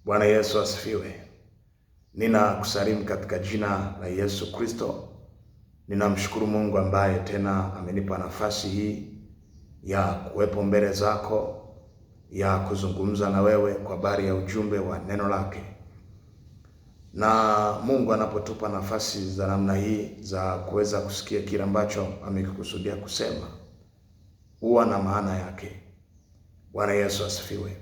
Bwana Yesu asifiwe. Ninakusalimu katika jina la Yesu Kristo. Ninamshukuru Mungu ambaye tena amenipa nafasi hii ya kuwepo mbele zako, ya kuzungumza na wewe kwa habari ya ujumbe wa neno lake. Na Mungu anapotupa nafasi za namna hii za kuweza kusikia kile ambacho amekikusudia kusema, huwa na maana yake. Bwana Yesu asifiwe.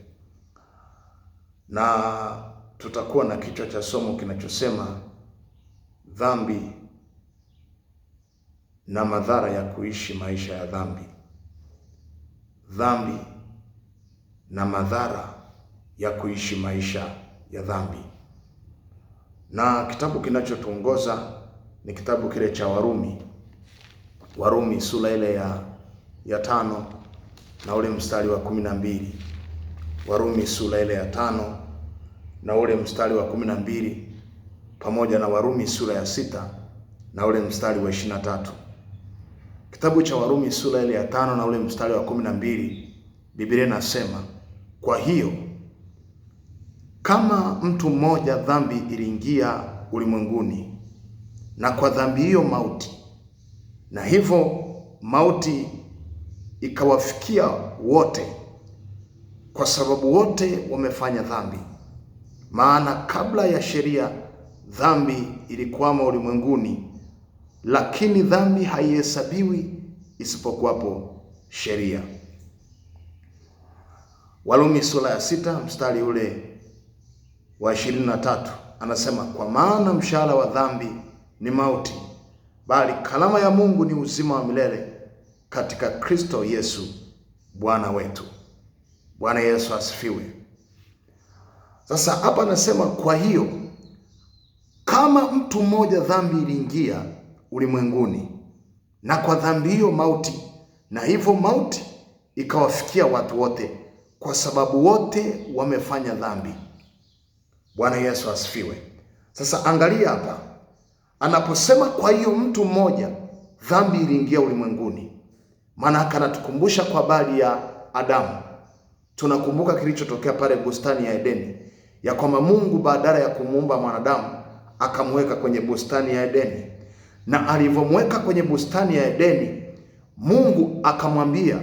Na tutakuwa na kichwa cha somo kinachosema dhambi na madhara ya kuishi maisha ya dhambi. Dhambi na madhara ya kuishi maisha ya dhambi. Na kitabu kinachotuongoza ni kitabu kile cha Warumi sura ile ya 5 na ule mstari wa 12. Warumi sura ile ya 5 na ule mstari wa 12, pamoja na Warumi sura ya 6 na ule mstari wa 23. Kitabu cha Warumi sura ile ya 5 na ule mstari wa 12, Biblia inasema, kwa hiyo kama mtu mmoja dhambi iliingia ulimwenguni, na kwa dhambi hiyo mauti, na hivyo mauti ikawafikia wote, kwa sababu wote wamefanya dhambi. Maana kabla ya sheria dhambi ilikuwamo ulimwenguni, lakini dhambi haihesabiwi isipokuwapo sheria. Warumi sura ya 6 mstari ule wa 23 anasema, kwa maana mshahara wa dhambi ni mauti, bali karama ya Mungu ni uzima wa milele katika Kristo Yesu Bwana wetu. Bwana Yesu asifiwe. Sasa hapa anasema, kwa hiyo kama mtu mmoja dhambi iliingia ulimwenguni, na kwa dhambi hiyo mauti, na hivyo mauti ikawafikia watu wote, kwa sababu wote wamefanya dhambi. Bwana Yesu asifiwe. Sasa angalia hapa, anaposema kwa hiyo mtu mmoja dhambi iliingia ulimwenguni, maana anatukumbusha kwa habari ya Adamu. Tunakumbuka kilichotokea pale bustani ya Edeni, ya kwamba Mungu badala ya kumuumba mwanadamu akamweka kwenye bustani ya Edeni, na alivyomweka kwenye bustani ya Edeni, Mungu akamwambia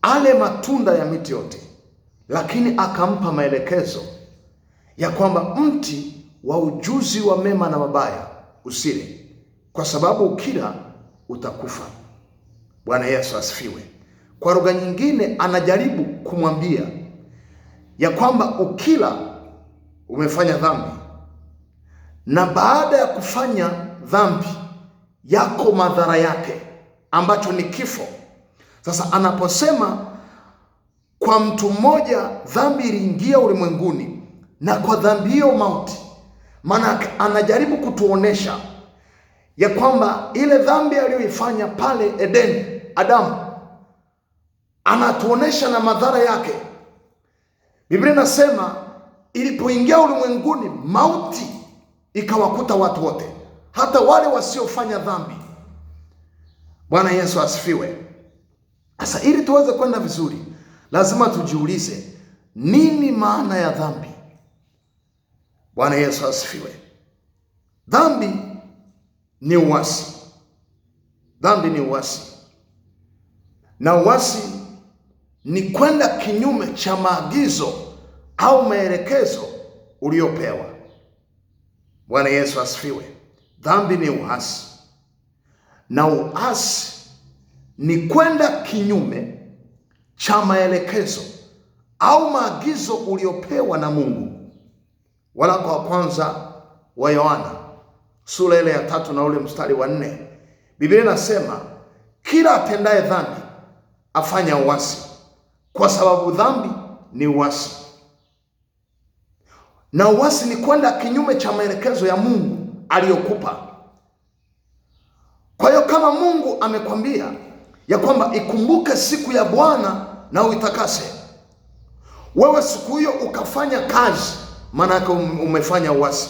ale matunda ya miti yote, lakini akampa maelekezo ya kwamba mti wa ujuzi wa mema na mabaya usile, kwa sababu ukila utakufa. Bwana Yesu asifiwe. Kwa lugha nyingine, anajaribu kumwambia ya kwamba ukila umefanya dhambi, na baada ya kufanya dhambi yako madhara yake, ambacho ni kifo. Sasa anaposema kwa mtu mmoja dhambi iliingia ulimwenguni, na kwa dhambi hiyo mauti, maana anajaribu kutuonesha ya kwamba ile dhambi aliyoifanya pale Edeni Adamu, anatuonesha na madhara yake. Biblia inasema ilipoingia ulimwenguni, mauti ikawakuta watu wote, hata wale wasiofanya dhambi. Bwana Yesu asifiwe. Sasa ili tuweze kwenda vizuri, lazima tujiulize, nini maana ya dhambi? Bwana Yesu asifiwe. Dhambi ni uasi. Dhambi ni uasi, na uasi ni kwenda kinyume cha maagizo au maelekezo uliopewa. Bwana Yesu asifiwe. Dhambi ni uasi, na uasi ni kwenda kinyume cha maelekezo au maagizo uliopewa na Mungu. Waraka wa kwanza wa Yohana sura ile ya 3 na ule mstari wa 4, Biblia inasema, kila atendaye dhambi afanya uasi, kwa sababu dhambi ni uasi. Na uasi ni kwenda kinyume cha maelekezo ya Mungu aliyokupa. Kwa hiyo kama Mungu amekwambia ya kwamba ikumbuke siku ya Bwana na uitakase, wewe siku hiyo ukafanya kazi, maana yake umefanya uasi.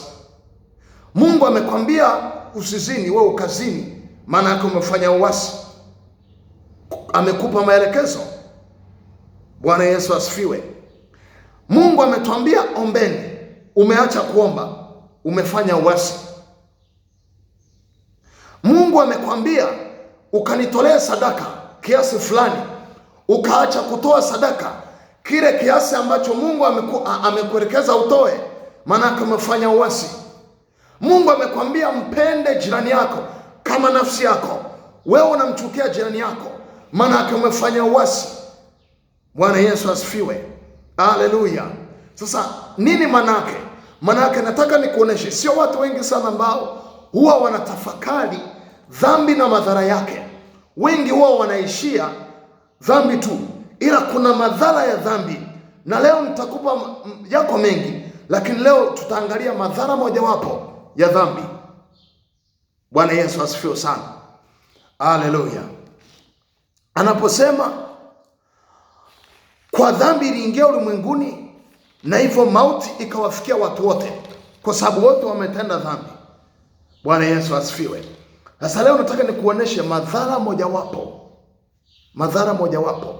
Mungu amekwambia usizini, wewe ukazini, maana yake umefanya uasi. Amekupa maelekezo. Bwana Yesu asifiwe. Mungu ametuambia ombeni, umeacha kuomba, umefanya uasi. Mungu amekwambia ukanitolee sadaka kiasi fulani, ukaacha kutoa sadaka kile kiasi ambacho Mungu amekuelekeza utoe, maana umefanya uasi. Mungu amekwambia mpende jirani yako kama nafsi yako, wewe unamchukia jirani yako, maana umefanya uasi. Bwana Yesu asifiwe. Haleluya. Sasa nini manake? Manake nataka nikuoneshe, sio watu wengi sana ambao huwa wanatafakari dhambi na madhara yake. Wengi huwa wanaishia dhambi tu, ila kuna madhara ya dhambi. Na leo nitakupa yako mengi, lakini leo tutaangalia madhara mojawapo ya dhambi. Bwana Yesu asifiwe sana. Haleluya. Anaposema kwa dhambi iliingia ulimwenguni, na hivyo mauti ikawafikia watu wote, kwa sababu wote wametenda dhambi. Bwana Yesu asifiwe. Sasa leo nataka nikuoneshe madhara mojawapo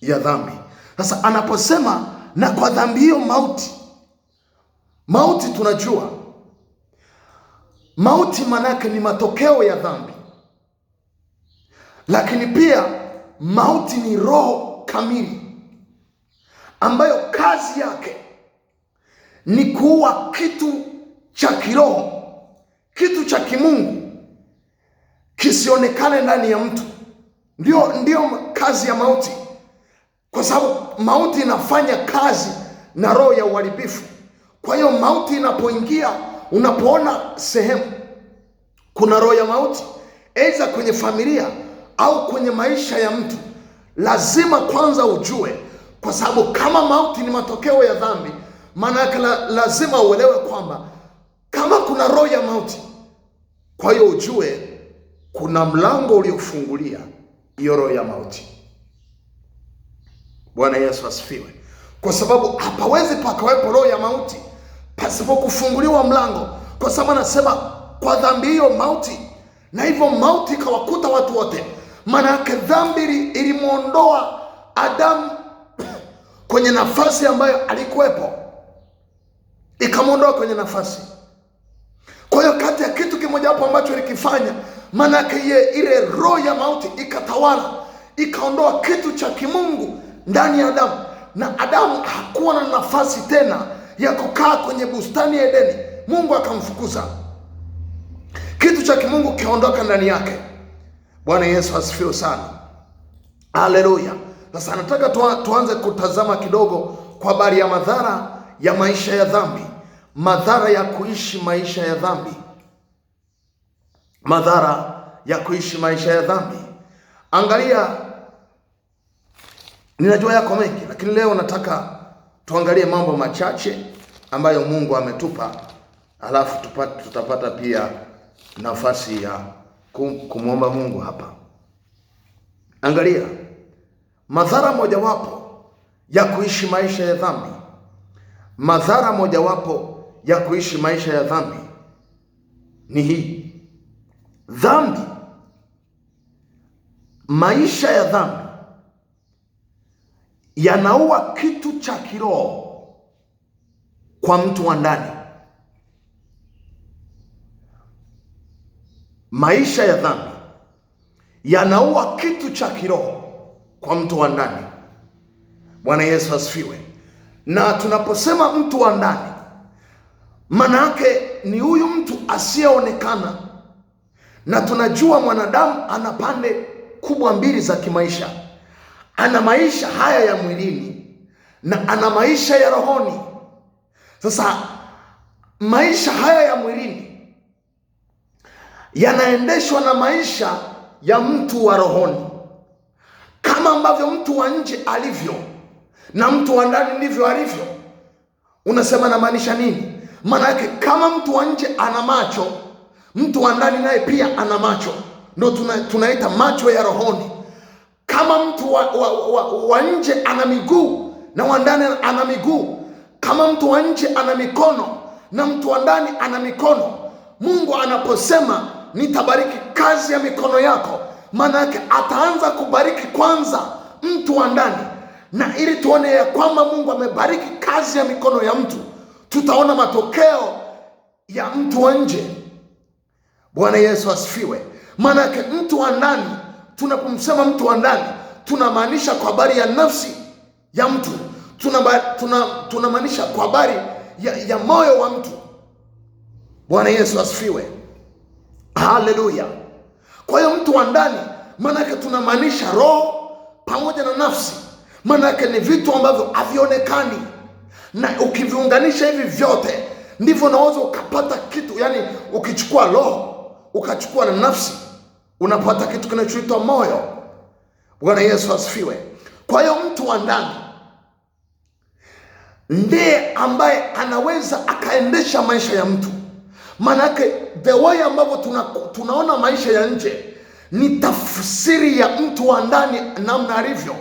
ya dhambi. Sasa anaposema na kwa dhambi hiyo mauti, tunajua mauti manake ni matokeo ya dhambi, lakini pia mauti ni roho kamili ambayo kazi yake ni kuua kitu cha kiroho, kitu cha kimungu kisionekane ndani ya mtu. Ndio kazi ya mauti, kwa sababu mauti inafanya kazi na roho ya uharibifu. Kwa hiyo mauti inapoingia, unapoona sehemu kuna roho ya mauti, aidha kwenye familia au kwenye maisha ya mtu, lazima kwanza ujue, kwa sababu kama mauti ni matokeo ya dhambi, maana yake lazima uelewe kwamba kama kuna roho ya mauti, kwa hiyo ujue kuna mlango uliofungulia hiyo roho ya mauti. Bwana Yesu asifiwe. Kwa sababu hapawezi pakawepo roho ya mauti pasipo kufunguliwa mlango, kwa sababu anasema kwa dhambi hiyo mauti, na hivyo mauti ikawakuta watu wote. Maana yake dhambi ilimuondoa Adamu kwenye nafasi ambayo alikuwepo, ikamuondoa kwenye nafasi. Kwa hiyo kati ya kitu kimoja hapo ambacho ilikifanya, maana yake ile roho ya mauti ikatawala, ikaondoa kitu cha kimungu ndani ya Adamu, na Adamu hakuwa na nafasi tena ya kukaa kwenye bustani ya Edeni. Mungu akamfukuza, kitu cha kimungu kiondoka ndani yake. Bwana Yesu asifiwe sana. Haleluya. Sasa nataka tuanze kutazama kidogo kwa habari ya madhara ya maisha ya dhambi, madhara ya kuishi maisha ya dhambi, madhara ya kuishi maisha ya dhambi. Angalia, ninajua yako mengi, lakini leo nataka tuangalie mambo machache ambayo Mungu ametupa, alafu tutapata pia nafasi ya kumwomba Mungu hapa. Angalia, madhara mojawapo ya kuishi maisha ya dhambi, madhara mojawapo ya kuishi maisha ya dhambi ni hii. Dhambi, maisha ya dhambi yanaua kitu cha kiroho kwa mtu wa ndani. Maisha ya dhambi yanaua kitu cha kiroho kwa mtu wa ndani. Bwana Yesu asifiwe. Na tunaposema mtu wa ndani, maana yake ni huyu mtu asiyeonekana. Na tunajua mwanadamu ana pande kubwa mbili za kimaisha. Ana maisha haya ya mwilini na ana maisha ya rohoni. Sasa maisha haya ya mwilini yanaendeshwa na maisha ya mtu wa rohoni. Kama ambavyo mtu wa nje alivyo na mtu wa ndani ndivyo alivyo. Unasema namaanisha nini? Maana yake kama mtu wa nje ana macho, mtu wa ndani naye pia ana macho. Ndio tunaita macho ya rohoni. Kama mtu wa nje ana miguu na wa ndani ana miguu, kama mtu wa nje ana mikono na mtu wa ndani ana mikono, Mungu anaposema nitabariki kazi ya mikono yako, maana yake ataanza kubariki kwanza mtu wa ndani, na ili tuone ya kwamba Mungu amebariki kazi ya mikono ya mtu, tutaona matokeo ya mtu wa nje. Bwana Yesu asifiwe. Maana yake mtu wa ndani, tunapomsema mtu wa ndani, tunamaanisha kwa habari ya nafsi ya mtu, tunamaanisha kwa habari ya moyo wa mtu. Bwana Yesu asifiwe. Haleluya. Kwa hiyo mtu wa ndani maana yake tunamaanisha roho pamoja na nafsi. Maana yake ni vitu ambavyo havionekani, na ukiviunganisha hivi vyote ndivyo unaweza ukapata kitu. Yani ukichukua roho ukachukua na nafsi, unapata kitu kinachoitwa moyo. Bwana Yesu asifiwe. Kwa hiyo mtu wa ndani ndiye ambaye anaweza akaendesha maisha ya mtu. Manake the way ambavyo tunaona maisha ya nje ni tafsiri ya mtu wa ndani namna alivyo.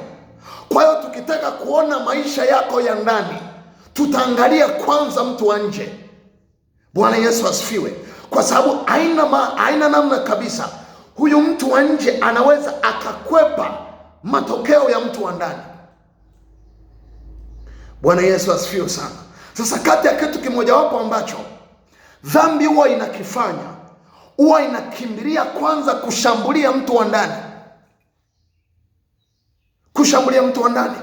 Kwa hiyo tukitaka kuona maisha yako ya ndani, tutaangalia kwanza mtu wa nje. Bwana Yesu asifiwe. Kwa sababu haina namna kabisa huyu mtu wa nje anaweza akakwepa matokeo ya mtu wa ndani. Bwana Yesu asifiwe sana. Sasa kati ya kitu kimojawapo ambacho dhambi huwa inakifanya, huwa inakimbilia kwanza kushambulia mtu wa ndani. Kushambulia mtu wa ndani.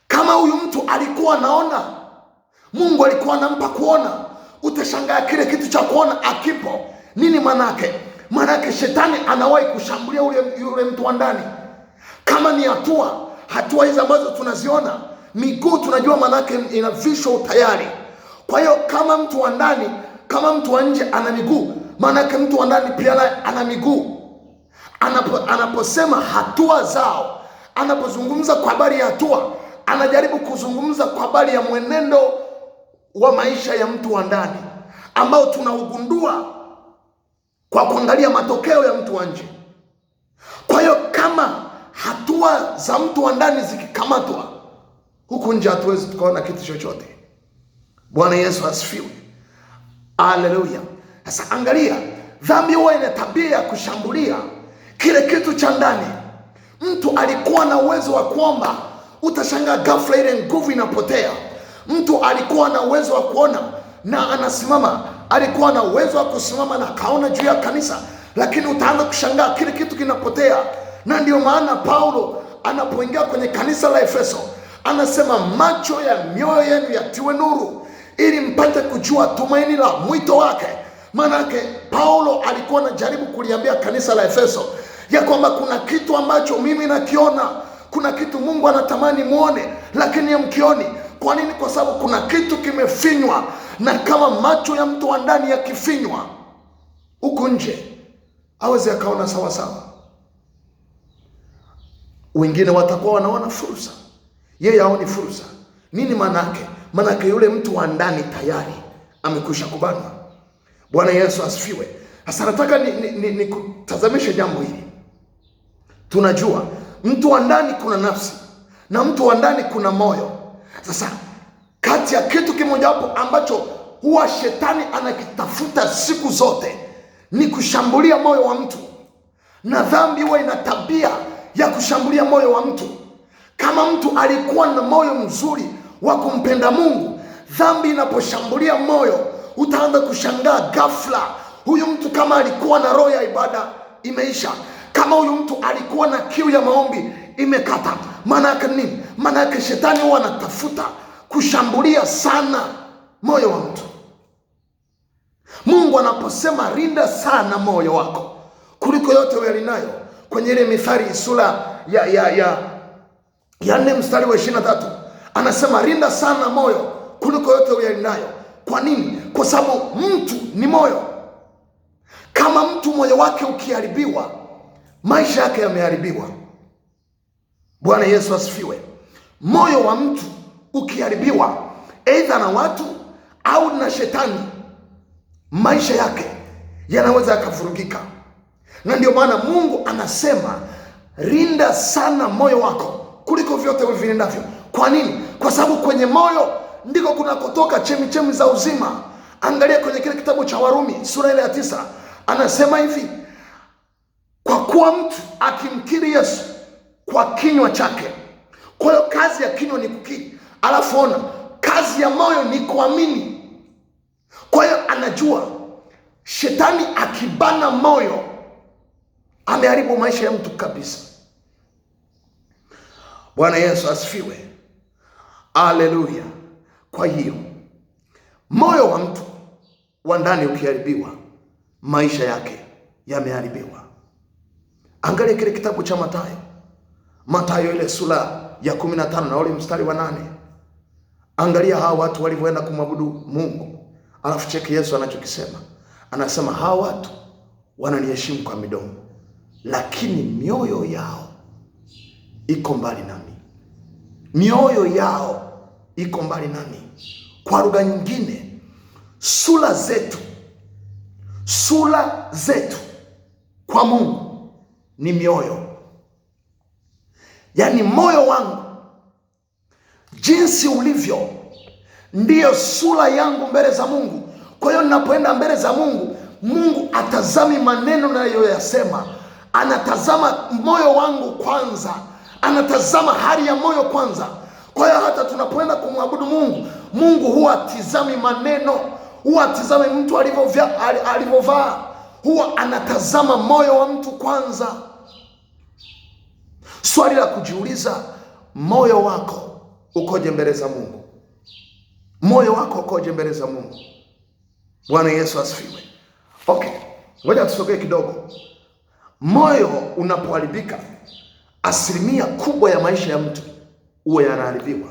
Kama huyu mtu alikuwa anaona, Mungu alikuwa anampa kuona, utashangaa kile kitu cha kuona akipo. Nini manake? Manake shetani anawahi kushambulia yule mtu wa ndani. Kama ni hatua hizi ambazo tunaziona, miguu tunajua manake ina visual tayari. Kwa hiyo kama mtu wa ndani, kama mtu wa nje ana miguu, manake mtu wa ndani pia ana miguu. Anaposema hatua zao, anapozungumza kwa habari ya hatua, anajaribu kuzungumza kwa habari ya mwenendo wa maisha ya mtu wa ndani, ambao tunaugundua kwa kuangalia matokeo ya mtu wa nje. Kwa hiyo kama hatua za mtu wa ndani zikikamatwa, huku nje hatuwezi tukaona kitu chochote. Bwana Yesu asifiwe. Haleluya. Sasa angalia, dhambi huwa ina tabia ya kushambulia kile kitu cha ndani. Mtu alikuwa na uwezo wa kuomba, utashangaa ghafla ile nguvu inapotea. Mtu alikuwa na uwezo wa kuona na anasimama, alikuwa na uwezo wa kusimama na kaona juu ya kanisa, lakini utaanza kushangaa kile kitu kinapotea. Na ndio maana Paulo anapoingia kwenye kanisa la Efeso anasema macho ya mioyo yenu yatiwe nuru, ili mpate kujua tumaini la mwito wake. Manake Paulo alikuwa anajaribu kuliambia kanisa la Efeso ya kwamba kuna kitu ambacho mimi nakiona, kuna kitu Mungu anatamani muone, lakini hamkioni. Kwa nini? Kwa sababu kuna kitu kimefinywa, na kama macho ya mtu wa ndani yakifinywa, huko nje hawezi akaona sawa sawa. Wengine watakuwa wanaona fursa, yeye haoni fursa. Nini manake? Manake yule mtu wa ndani tayari amekwisha kubanwa. Bwana Yesu asifiwe. Sasa nataka nikutazamishe jambo hili. Tunajua mtu wa ndani kuna nafsi na mtu wa ndani kuna moyo. Sasa kati ya kitu kimojawapo ambacho huwa shetani anakitafuta siku zote ni kushambulia moyo wa mtu, na dhambi huwa ina tabia ya kushambulia moyo wa mtu. Kama mtu alikuwa na moyo mzuri wa kumpenda Mungu, dhambi inaposhambulia moyo, utaanza kushangaa ghafla huyu mtu kama alikuwa na roho ya ibada imeisha. Kama huyu mtu alikuwa na kiu ya maombi imekata. Maana yake nini? Maana yake shetani huwa anatafuta kushambulia sana moyo wa mtu. Mungu anaposema rinda sana moyo wako kuliko yote uyalinayo, kwenye ile Mithali sura ya 4 mstari wa 23, anasema rinda sana moyo kuliko yote uyalinayo. Kwa nini? Kwa sababu mtu ni moyo. Kama mtu moyo wake ukiharibiwa, maisha yake yameharibiwa. Bwana Yesu asifiwe. Moyo wa mtu ukiharibiwa, aidha na watu au na shetani, maisha yake yanaweza yakavurugika. Na ndio maana Mungu anasema rinda sana moyo wako kuliko vyote uvilindavyo. Kwa nini? Kwa sababu kwenye moyo ndiko kunakotoka chemichemi za uzima. Angalia kwenye kile kitabu cha Warumi sura ile ya 9, anasema hivi: kwa kuwa mtu akimkiri Yesu kwa kinywa chake Kwa hiyo kazi ya kinywa ni kukiri, alafu ona, kazi ya moyo ni kuamini. Kwa hiyo anajua shetani akibana moyo ameharibu maisha ya mtu kabisa. Bwana Yesu asifiwe. Haleluya. Kwa hiyo moyo wa mtu wa ndani ukiharibiwa, maisha yake yameharibiwa. Angalia kile kitabu cha Mathayo ile sura ya 15 na ule mstari wa 8. Angalia hawa watu walivyoenda kumwabudu Mungu. Alafu cheki Yesu anachokisema. Anasema hawa watu wananiheshimu kwa midomo, lakini mioyo yao iko mbali nami. Mioyo yao iko mbali nami. Kwa lugha nyingine, sura zetu kwa Mungu ni mioyo. Yaani moyo wangu jinsi ulivyo ndiyo sura yangu mbele za Mungu. Kwa hiyo ninapoenda mbele za Mungu, Mungu atazami maneno ninayoyasema, anatazama moyo wangu kwanza, anatazama hali ya moyo kwanza. Kwa hiyo hata tunapoenda kumwabudu Mungu, Mungu huwa atizami maneno, huwa atizami mtu alivyovaa, huwa anatazama moyo wa mtu kwanza. Swali la kujiuliza, moyo wako ukoje mbele za Mungu? Moyo wako ukoje mbele za Mungu? Bwana Yesu asifiwe. Okay, ngoja tusogee kidogo. Moyo unapoharibika, asilimia kubwa ya maisha ya mtu huwa yanaharibiwa.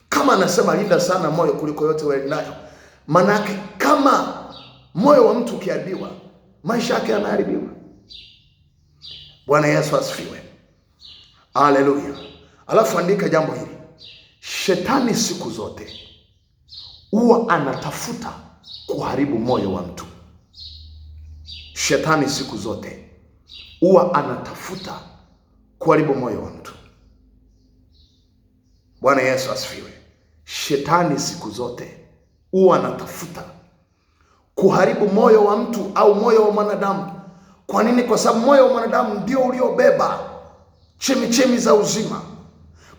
Kama anasema linda sana moyo kuliko yote walindayo, manake kama moyo wa mtu ukiharibiwa, maisha yake yanaharibiwa. Bwana Yesu asifiwe. Haleluya. Alafu andika jambo hili. Shetani siku zote huwa anatafuta kuharibu moyo wa mtu. Shetani siku zote huwa anatafuta kuharibu moyo wa mtu. Bwana Yesu asifiwe. Shetani siku zote huwa anatafuta kuharibu moyo wa mtu au moyo wa mwanadamu. Kwa nini? Kwa sababu moyo wa mwanadamu ndio uliobeba chemichemi za uzima.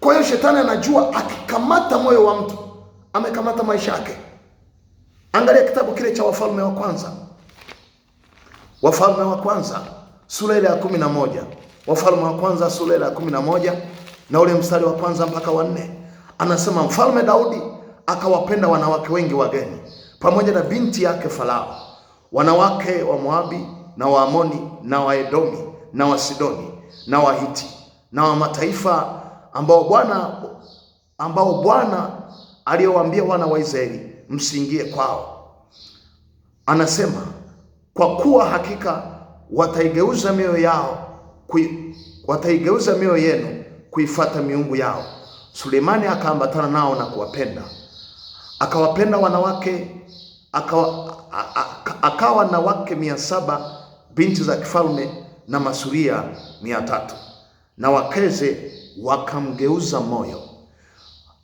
Kwa hiyo shetani anajua akikamata moyo wa mtu, amekamata maisha yake. Angalia kitabu kile cha Wafalme wa Kwanza. Wafalme wa Kwanza sura ile ya 11. Wafalme wa Kwanza sura ile ya 11 na ule mstari wa kwanza mpaka wa 4. Anasema Mfalme Daudi akawapenda wanawake wengi wageni pamoja na binti yake Farao, wanawake wa Moabi na wa Amoni na wa Edomi na wa Sidoni na wa Hiti na wa mataifa ambao Bwana aliyowaambia wana wa Israeli msiingie kwao. Anasema kwa kuwa hakika wataigeuza mioyo yenu kuifuata miungu yao. Sulemani akaambatana nao na kuwapenda, akawapenda wanawake, akawa na wake 700 binti za kifalme na masuria 300, na wakeze wakamgeuza moyo.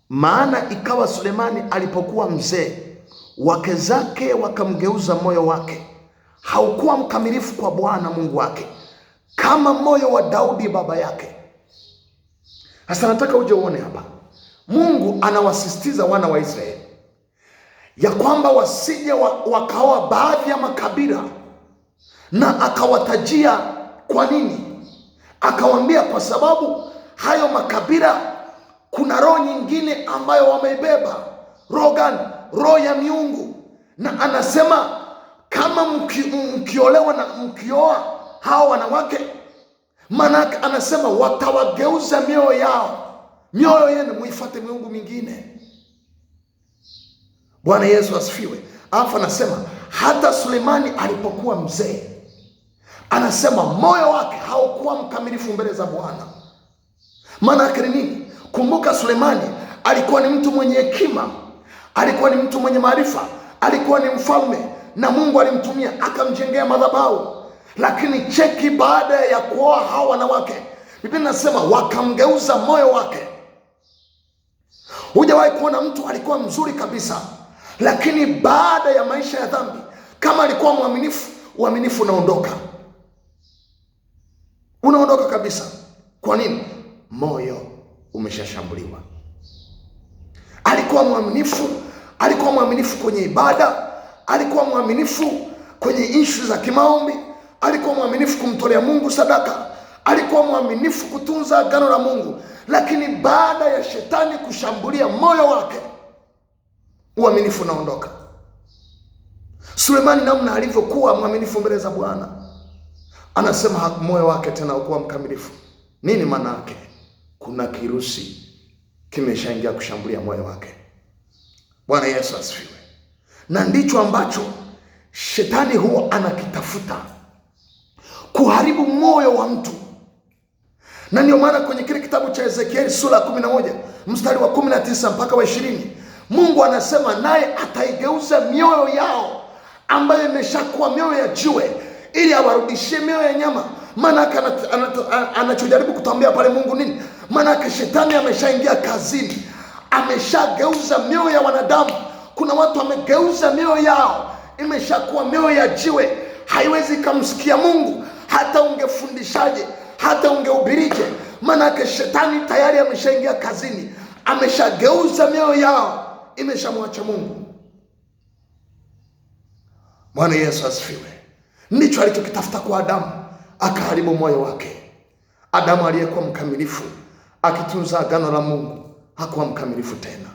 Maana ikawa Sulemani alipokuwa mzee, wake zake wakamgeuza moyo wake, haukuwa mkamilifu kwa Bwana Mungu wake kama moyo wa Daudi baba yake. Sasa nataka uje uone hapa, Mungu anawasisitiza wana wa Israeli ya kwamba wasije wakaoa baadhi ya makabila, na akawatajia kwa nini. Akawaambia kwa sababu hayo makabila kuna roho nyingine ambayo wameibeba. Roho gani? Roho ya miungu. Na anasema kama mkiolewa na mkioa hao wanawake, maana anasema watawageuza mioyo yao, mioyo yenu muifuate miungu mingine. Bwana Yesu asifiwe. Alafu anasema hata Sulemani alipokuwa mzee, anasema moyo wake haukuwa mkamilifu mbele za Bwana. Maana yake nini? Kumbuka Sulemani alikuwa ni mtu mwenye hekima, alikuwa ni mtu mwenye maarifa, alikuwa ni mfalme na Mungu alimtumia akamjengea madhabahu. Lakini cheki, baada ya kuoa hao wanawake, Biblia inasema wakamgeuza moyo wake. Hujawahi kuona mtu alikuwa mzuri kabisa, lakini baada ya maisha ya dhambi, kama alikuwa mwaminifu, uaminifu unaondoka kabisa. Kwa nini? moyo umeshashambuliwa. Alikuwa mwaminifu kwenye ibada, alikuwa mwaminifu kwenye ishu za kimaombi, alikuwa mwaminifu kumtolea Mungu sadaka, alikuwa mwaminifu kutunza agano la Mungu. Lakini baada ya shetani kushambulia moyo wake, uaminifu unaondoka. Sulemani namna alivyokuwa mwaminifu mbele za Bwana, anasema moyo wake tena ukuwa mkamilifu. Nini maana yake? Kuna kirusi kimeshaingia kushambulia moyo wake. Bwana Yesu asifiwe. Na ndicho ambacho shetani huwa anakitafuta, kuharibu moyo wa mtu. Na ndio maana kwenye kile kitabu cha Ezekieli sura 11 mstari wa 19 mpaka wa 20, Mungu anasema naye ataigeuza mioyo yao ambayo imeshakuwa mioyo ya jiwe, ili awarudishie mioyo ya nyama. Maana anachojaribu kutuambia pale Mungu nini? Maana shetani ameshaingia kazini, ameshageuza mioyo ya wanadamu. Kuna watu wamegeuza mioyo yao, imeshakuwa mioyo ya jiwe, haiwezi kumsikia Mungu hata ungefundishaje, hata ungehubirije. Maana shetani tayari ameshaingia kazini, ameshageuza mioyo yao, imeshamwacha Mungu. Bwana Yesu asifiwe. Ndicho alichokitafuta kwa Adamu, akaharibu moyo wake. Adamu aliyekuwa mkamilifu akitunza agano la Mungu hakuwa mkamilifu tena.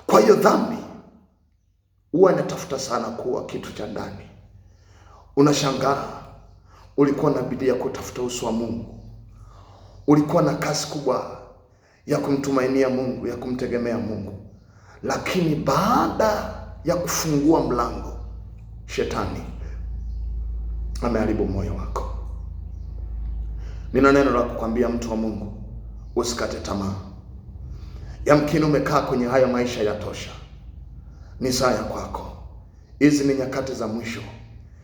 Kwa hiyo dhambi huwa inatafuta sana kuwa kitu cha ndani. Unashangaa, ulikuwa na bidii ya kutafuta uso wa Mungu, ulikuwa na kazi kubwa ya kumtumainia Mungu, ya kumtegemea Mungu, lakini baada ya kufungua mlango, shetani ameharibu moyo wako. Nina neno la kukwambia mtu wa Mungu, usikate tamaa. Yamkini umekaa kwenye haya maisha yatosha, ni saa ya kwako. Hizi ni nyakati za mwisho.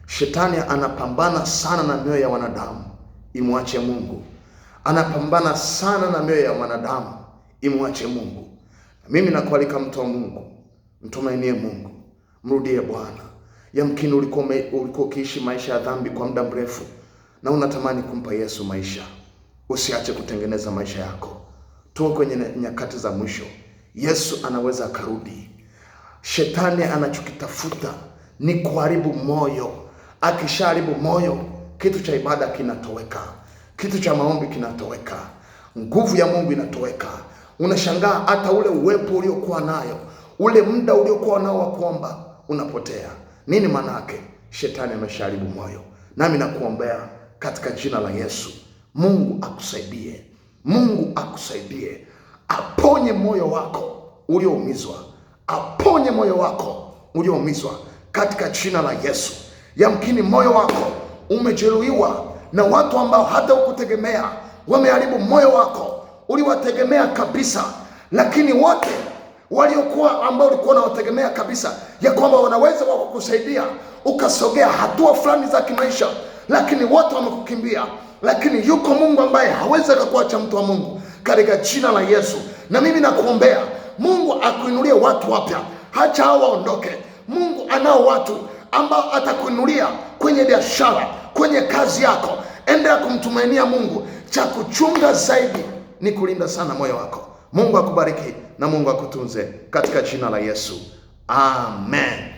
Shetani anapambana sana na mioyo ya wanadamu imwache Mungu, anapambana sana na mioyo ya wanadamu imwache Mungu. Mimi nakualika mtu wa Mungu, mtumainie Mungu, mrudie Bwana. Yamkini ulikuwa ukiishi maisha ya dhambi kwa muda mrefu na unatamani kumpa Yesu maisha. Usiache kutengeneza maisha yako. Tuko kwenye nyakati za mwisho. Yesu anaweza akarudi. Shetani anachokitafuta ni kuharibu moyo. Akishaharibu moyo, kitu cha ibada kinatoweka, kitu cha maombi kinatoweka, nguvu ya Mungu inatoweka. Unashangaa hata ule uwepo uliokuwa nayo, ule muda uliokuwa nao wa kuomba unapotea. Nini maana yake? Shetani ameshaharibu moyo. Nami nakuombea katika jina la Yesu, Mungu akusaidie. Mungu akusaidie. Aponye moyo wako ulioumizwa. Aponye moyo wako ulioumizwa katika jina la Yesu. Yamkini moyo wako umejeruhiwa na watu ambao hata ukutegemea, wameharibu moyo wako. Uliwategemea kabisa, lakini wote waliokuwa ambao ulikuwa unawategemea kabisa ya kwamba wanaweza kukusaidia ukasogea hatua fulani za kimaisha, lakini wote wamekukimbia. Lakini yuko Mungu ambaye hawezi kukuacha, mtu wa Mungu, katika jina la Yesu. Na mimi nakuombea Mungu akuinulie watu wapya, hacha hao waondoke. Mungu anao watu ambao atakuinulia kwenye biashara, kwenye kazi yako. Endelea kumtumainia Mungu. Cha kuchunga zaidi ni kulinda sana moyo wako. Mungu akubariki na Mungu akutunze katika jina la Yesu. Amen.